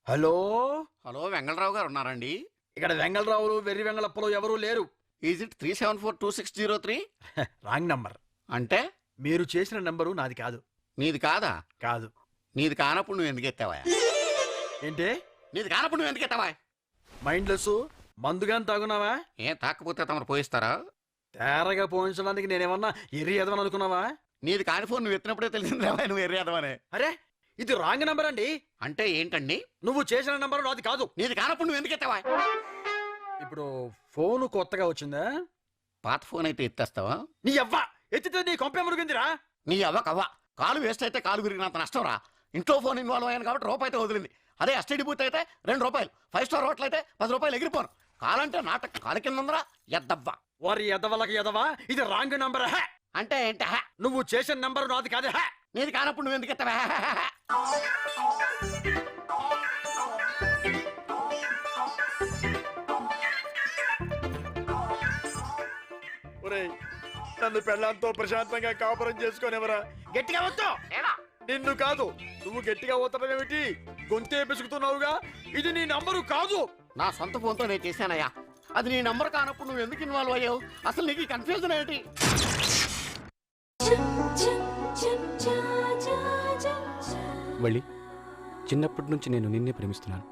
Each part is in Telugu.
హలో హలో వెంగళరావు గారు ఉన్నారండి? ఇక్కడ వెంగళరావులు వెర్రి వెంగళప్పలు ఎవరూ లేరు. Is it 3742603? Wrong number. అంటే మీరు చేసిన నంబరు నాది కాదు. నీది కాదా? కాదు. నీది కానప్పుడు నువ్వు ఎందుకు ఎత్తావా? ఏంటే నీది కానప్పుడు నువ్వు ఎందుకు ఎత్తావా? మైండ్లెస్ మందుగాని తాగున్నావా? ఏం తాకపోతే తమరు పోయిస్తారా? తేరగా పోయించడానికి నేనేమన్నా ఎర్రి ఎదవని అనుకున్నావా? నీది కాని ఫోన్ నువ్వు ఎత్తినప్పుడే తెలిసిందేవా నువ్వు ఎర్రేదవనే. అరే ఇది రాంగ్ నంబర్ అండి. అంటే ఏంటండి? నువ్వు చేసిన నంబరు నాది కాదు. నీది కానప్పుడు నువ్వు ఎందుకు ఎత్తావా? ఇప్పుడు ఫోను కొత్తగా వచ్చిందా? పాత ఫోన్ అయితే ఎత్తేస్తావా? నీ అవ్వ ఎత్తితే నీ కొంపే మురిగిందిరా. నీ అవ్వ కవ్వ కాలు వేస్ట్ అయితే కాలు విరిగినంత నష్టం రా. ఇంట్లో ఫోన్ ఇన్వాల్వ్ అయ్యాను కాబట్టి రూపాయి అయితే వదిలింది. అదే ఎస్టీడీ బూత్ అయితే ₹2, 5 స్టార్ హోటల్ అయితే ₹10 ఎగిరిపోను. కాలంటే నాటక కాలు కింద ఉందరా ఎద్దవ్వ. వారి ఎదవలకి ఎదవా ఇది రాంగ్ నంబర్. హే అంటే ఏంట? నువ్వు చేసిన నంబరు నాది కాదు. హే నీది కానప్పుడు నువ్వు ఎందుకు ఎత్తావా? ఒరేయ్ నన్ను పెళ్ళాంతో ప్రశాంతంగా కాపురం చేసుకోనివరా. గట్టిగా వద్దు. నిన్ను కాదు నువ్వు గట్టిగా పోతావేమిటి? గొంతే పిసుకుతున్నావుగా. ఇది నీ నంబరు కాదు. నా సొంత ఫోన్తో నేను చేశానయ్యా. అది నీ నంబర్ కానప్పుడు నువ్వు ఎందుకు ఇన్వాల్వ్ అయ్యావు? అసలు నీకు కన్ఫ్యూజన్ ఏంటి? వల్లి, చిన్నప్పటి నుంచి నేను నిన్నే ప్రేమిస్తున్నాను.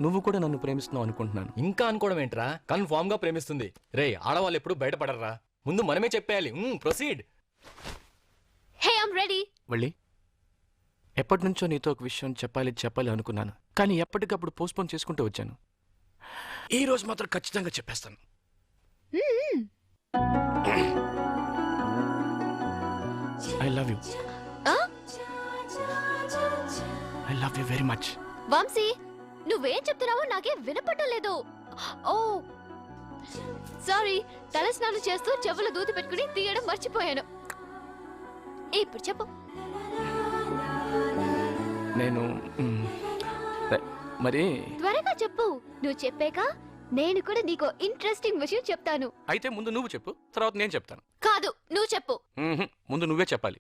నువ్వు కూడా నన్ను ప్రేమిస్తున్నావు అనుకుంటున్నాను. ఇంకా అనుకోవడం ఏంట్రా? కన్ఫామ్ గా ప్రేమిస్తుంది. రే ఆడవాళ్ళు ఎప్పుడు బయటపడరా. ముందు మనమే చెప్పేయాలి. Proceed. Hey I'm ready. Valli, ఎప్పటి నుంచో నీతో ఒక విషయం చెప్పాలి అనుకున్నాను. కానీ ఎప్పటికప్పుడు పోస్ట్పోన్ చేసుకుంటూ వచ్చాను. ఈ రోజు మాత్రం ఖచ్చితంగా చెప్పేస్తాను. I love you. I love you very much. Vamsi నువ్వేం చెప్తున్నావో నాకేం వినపడడం లేదు. ఓ సారీ, తల స్నానం చేస్తూ చెవులు దూది పెట్టుకుని తీయడం మర్చిపోయాను. ఇప్పుడు చెప్పు. నేను మరి త్వరగా చెప్పు. నువ్వు చెప్పాక నేను కూడా నీకు ఇంట్రెస్టింగ్ విషయం చెప్తాను. అయితే ముందు నువ్వు చెప్పు, తర్వాత నేను చెప్తాను. కాదు నువ్వు చెప్పు. ముందు నువ్వే చెప్పాలి.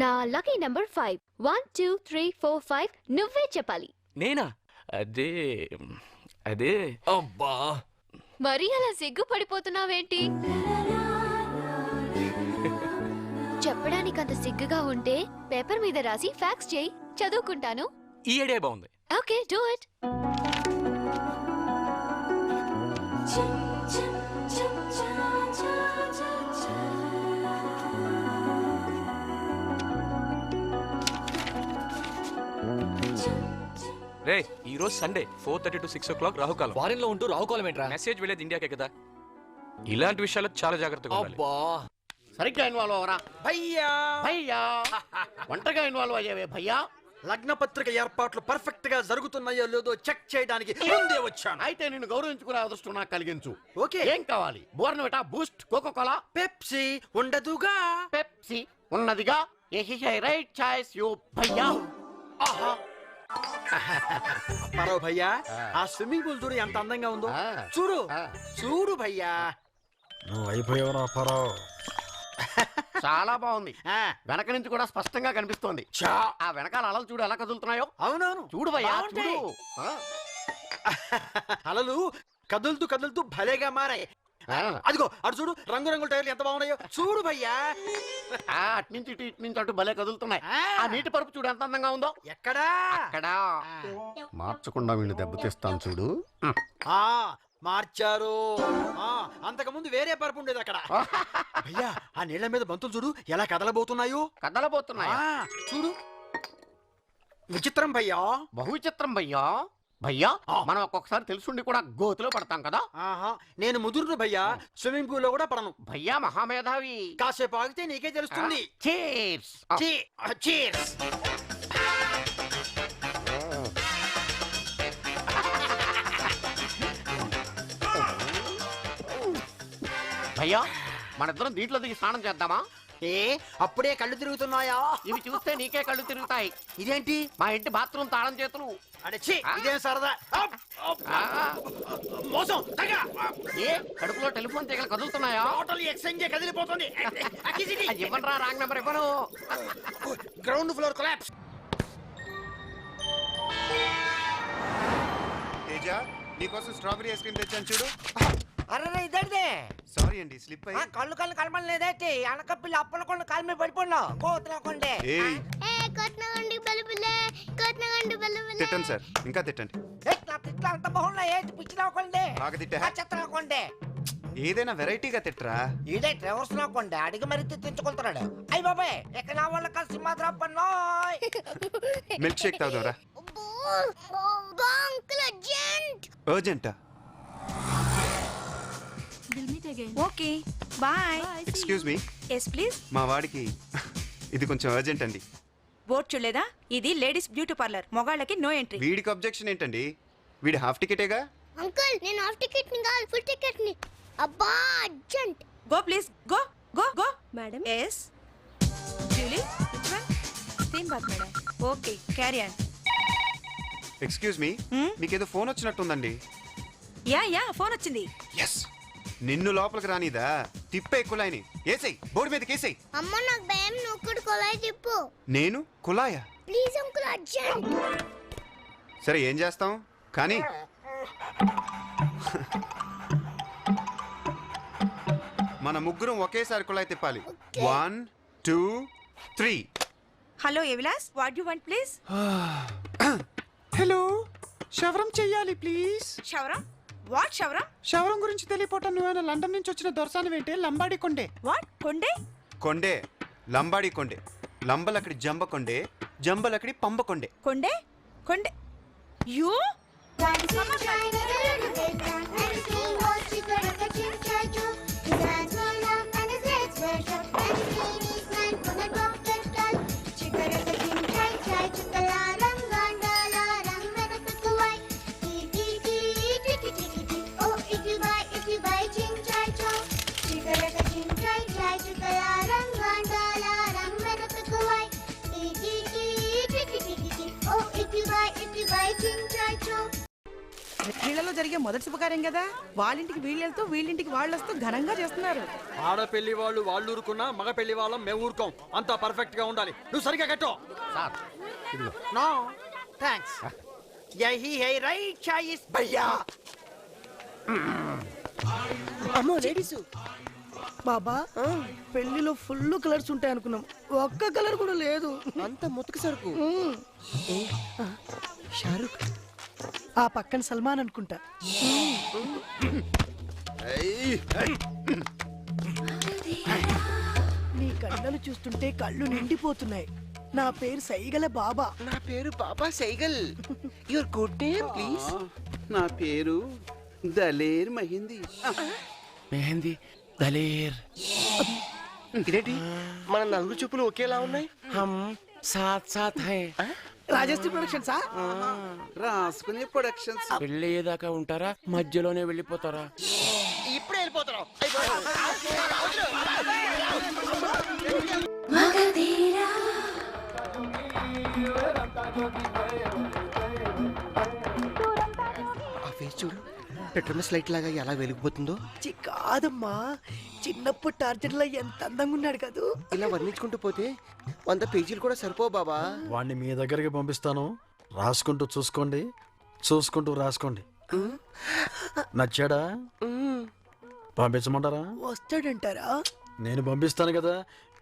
నా లక్కీ నంబర్ 5. 1 2 3 4 5 నువ్వే చెప్పాలి. నేనా? అదే అదే అబ్బా మరి అలా సిగ్గుపడిపోతున్నావేంటి? చెప్పడానికి అంత సిగ్గుగా ఉంటే పేపర్ మీద రాసి ఫ్యాక్స్ చేయి, చదువుకుంటాను. ఈ ఐడియా బాగుంది. Okay do it. రే ఈ రోజు సండే 4:30 to 6 o'clock రాహుకాలం. ఫారిన్ లో ఉంటూ రావుకోలం ఏంట్రా? మెసేజ్ వెళ్ళేది ఇండియాకే కదా. ఇలాంటి విషయాల్లో చాలా జాగ్రత్తగా ఉండాలి. అబ్బా సరిగ్గా ఇన్వాల్వ్ అవరా భయ్యా భయ్యా. ఒంటరిగా ఇన్వాల్వ్ అయ్యావే భయ్యా. లగ్న పత్రిక ఏర్పాట్లు పర్ఫెక్ట్ గా జరుగుతున్నాయో లేదో చెక్ చేయడానికి ముందే వచ్చాను. అయితే నిన్ను గౌరవించుకునే అదృష్టం నాకు కలిగించు. ఓకే ఏం కావాలి? బోర్నవిటా, బూస్ట్, కోకోకోలా, పెప్సీ ఉండదుగా. పెప్సీ ఉన్నదిగా. రైట్ చాయిస్ యూ భయ్యా. ఆహా పరో భయ్యా, ఆ స్విమ్మింగ్ పూల్ చూడు ఎంత అందంగా ఉందో. చూడు చూడు భయ్యా. నువ్వు అయిపోయావురా పరో. చాలా బాగుంది. వెనక నుంచి కూడా స్పష్టంగా కనిపిస్తోంది. ఆ వెనకాల అలలు చూడు ఎలా కదులుతున్నాయో. అవునవును చూడు భయ్యా చూడు. అలలు కదులుతూ కదులుతూ భలేగా మారాయి. అదిగో అటు చూడు, రంగురంగుల టైర్లు ఎంత బాగున్నాయో చూడు భయ్యా. అటు నుంచి అటు భలే కదులుతున్నాయి. ఆ నీటి పరుపు చూడు ఎంత అందంగా ఉందో. ఎక్కడా? అక్కడా. మార్చకుండా వీళ్ళు దెబ్బతీస్తాను చూడు. మార్చారు. అంతకు ముందు వేరే పరుపు ఉండేది అక్కడ. భయ్యా ఆ నీళ్ల మీద బంతులు చూడు ఎలా కదలబోతున్నాయో. కదలబోతున్నాయా? చూడు విచిత్రం భయ్యా. బహు విచిత్రం భయ్యా. భయ్యా మనం ఒక్కొక్కసారి తెలుసుండి కూడా గోతులో పడతాం కదా. నేను ముదురును భయ్యా, స్విమ్మింగ్ పూల్ లో కూడా పడను. భయ్యా మహామేధావి. కాసేపు ఆగితే నీకే తెలుస్తుంది. చీర్స్. చీర్స్. భయ్యా మనిద్దరం దీంట్లో దిగి స్నానం చేద్దామా? అప్పుడే కళ్ళు తిరుగుతున్నాయా? ఇవి చూస్తే నీకే కళ్ళు తిరుగుతాయి. ఇదేంటి? మా ఇంటి బాత్రూమ్ తాళం చేతులు. ఇదేం సరదా? మోసం. కడుపులో టెలిఫోన్ తీగలు కదులుతున్నాయా? ఎక్స్చేంజ్ కదిలిపోతుంది. ఇవ్వనరా, రాంగ్ నెంబర్ ఇవ్వను. Ground floor collapse. పూజ నీకోసం స్ట్రాబెరీ ఐస్ క్రీమ్ తెచ్చాను చూడు. అరే ఇదే సారీ అండి, స్లిప్ అయ్యి. కళ్ళు కలమలేదేటి అనకపిల్లి అప్పల కొండ కాలు మీద పడిపోయినావు కోతుల కొండే. ఏయ్ కొట్టనండి తిట్టండి సార్, ఇంకా తిట్టండి. తిట్లా అంత మొహంలో ఏంటి పిచ్చినా కొండే బాగా తిట్టా. చెత్తనా కొండే. ఏదైనా వెరైటీగా తిట్టరా. ఈడే ట్రెవర్స్ నా కొండే అడిగి మరి తిట్టించుకుంటున్నాడు. అయ్య బాబాయ్ ఎక్కడ నా వాళ్ళ కలిసి మాత్రం పన్నోయ్. మిల్క్ షేక్ తాగుదాంరా. అర్జెంటా? Okay bye. Excuse me, yes please. మా వాడికి ఇది కొంచెం అర్జెంట్ అండి. బోర్డ్ చూడలేదా? ఇది లేడీస్ బ్యూటీ పార్లర్, మొగాళ్ళకి నో ఎంట్రీ. వీడికి అబ్జెక్షన్ ఏంటండి? వీడి హాఫ్ టికెటేగా. అంకుల్ నేను హాఫ్ టికెట్ ని కాదు ఫుల్ టికెట్ ని. అబ్బా urgent. Go please go go go. Madam yes Julie same బాత్ madam. Okay carry on. Excuse me, మీకేదో ఫోన్ వచ్చినట్టుందండి. యా ఫోన్ వచ్చింది. ఎస్, నిన్ను లోపలికి రానిదా? తిప్పే కులాయిని ఏసై, బోర్డు మీదకి ఏసై. అమ్మ నాకు భయం, నువ్వు కూడా కొలాయి తిప్పు. నేను కులాయా? Please uncle urgent. సరే ఏం చేస్తాం కానీ. మన ముగ్గురం ఒకేసారి కుళాయి తిప్పాలి. 1 2 3. హలో ఎవిలాస్, what you want please? Hello, శవరం చెయ్యాలి ప్లీజ్. షవరం? వాట్ షవరం? శవరం గురించి తెలియపోవటం నువ్వేనా లండన్ నుంచి వచ్చిన దొరసాని ఏంటే? లంబాడి కొండే. వాట్ కొండే? కొండే లంబాడి కొండే. లంబలక్కడి జంబ కొండే, జంబలక్కడి పంబ కొండే. కొండే కొండే యూ. వీళ్ళలో జరిగే మొదటి శుభకార్యం కదా, వాళ్ళింటికి వీళ్ళెళ్తూ వీళ్ళింటికి వాళ్ళు వస్తూ ఘనంగా చేస్తున్నారు. ఆడపెళ్లి వాళ్ళు వాళ్ళు ఊరుకున్నా, మగ పెళ్లి వాళ్ళం మేము ఊరుకోం. అంతా పర్ఫెక్ట్ గా ఉండాలి. నువ్వు సరిగా కట్టో. No thanks. యహీ హై రైట్ చాయిస్ భయ్యా. అమ్మో లేడీస్. బాబా పెళ్లిలో ఫుల్ కలర్స్ ఉంటాయి అనుకున్నాం, ఒక్క కలర్ కూడా లేదు. అంత ముతక సరుకు. షారుఖ్ ఆ పక్కన సల్మాన్ అనుకుంటా. నీ కళ్ళను చూస్తుంటే కళ్ళు నిండిపోతున్నాయి. నా పేరు సైగల బాబా. నా పేరు Baba Saigal. Your good name please? నా పేరు దలేర్ మహిందీ. మెహందీ దలేర్. ఇదేంటి మన నలుగురు చూపులు ఒకేలా ఉన్నాయి? హమ్ సాత్ సాత్ హై. రాజశ్రీ ప్రొడక్షన్సా? రాసుకునే ప్రొడక్షన్స్. పెళ్ళయ్యేదాకా ఉంటారా, మధ్యలోనే వెళ్ళిపోతారా? ఇప్పుడే వెళ్ళిపోతున్నాం. ఆ ఫేస్ చూడు, పెట్రోల్ లైట్ లాగా ఎలా వెలిగిపోతుందో. కాదమ్మా, చిన్నప్పుడు టార్చర్ లో ఎంత అందంగా ఉన్నాడు కదూ. ఇలా వర్ణించుకుంటూ పోతే 100 పేజీలు కూడా సరిపో బాబా. వాడిని మీ దగ్గరికి పంపిస్తాను, రాసుకుంటూ చూసుకోండి, చూసుకుంటూ రాసుకోండి. నచ్చాడా? పంపించమంటారా? వస్తాడంటారా? నేను పంపిస్తాను కదా,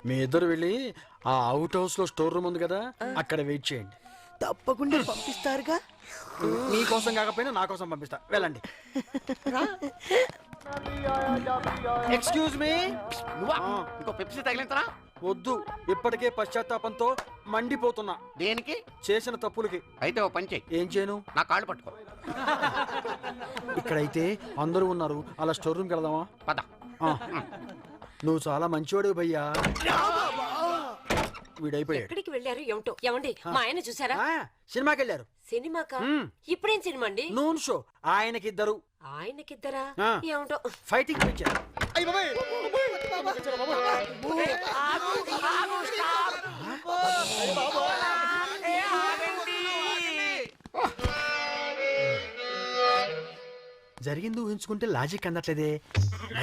మీ ఇద్దరు వెళ్ళి ఆ అవుట్ హౌస్ లో స్టోర్ రూమ్ ఉంది కదా, అక్కడ వెయిట్ చేయండి. తప్పకుండా పంపిస్తారుగా. నీకోసం కాకపోయినా నా కోసం పంపిస్తా. వెళ్ళండి. Excuse me. ఇంకో పెప్సీ తగిలింతరా? వద్దు, ఇప్పటికే పశ్చాత్తాపంతో మండిపోతున్నా. దేనికి? చేసిన తప్పులకి. అయితే ఓ పని చెయ్యి. ఏం చేయను? నా కాళ్ళు పట్టుకో. ఇక్కడైతే అందరూ ఉన్నారు, అలా స్టోర్ రూమ్కి వెళదామా? పద. నువ్వు చాలా మంచివాడు భయ్యా. వీడైపోయాడు. ఎక్కడికి వెళ్ళారు ఏమిటో? ఏమండి మా ఆయన చూసారా? సినిమాకి వెళ్ళారు. సినిమాకా? ఇప్పుడేం సినిమా అండి? Noon show. ఆయనకిద్దరు. ఆయనకిద్దరా? ఏమిటో ఫైటింగ్ పిక్చర్. జరిగింది ఊహించుకుంటే లాజిక్ అందట్లేదే.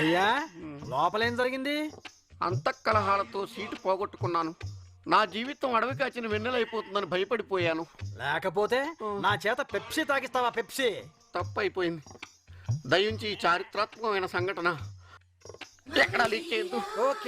అయ్యా లోపలేం జరిగింది? అంతఃకలహాలతో సీటు పోగొట్టుకున్నాను. నా జీవితం అడవి కాచిన వెన్నెలైపోతుందని భయపడిపోయాను. లేకపోతే నా చేత పెప్సీ తాగిస్తావా? పెప్సీ తప్పైపోయింది. దయించి ఈ చారిత్రాత్మకమైన సంఘటన ఎక్కడా లీక్ చేయొద్దు. ఓకే.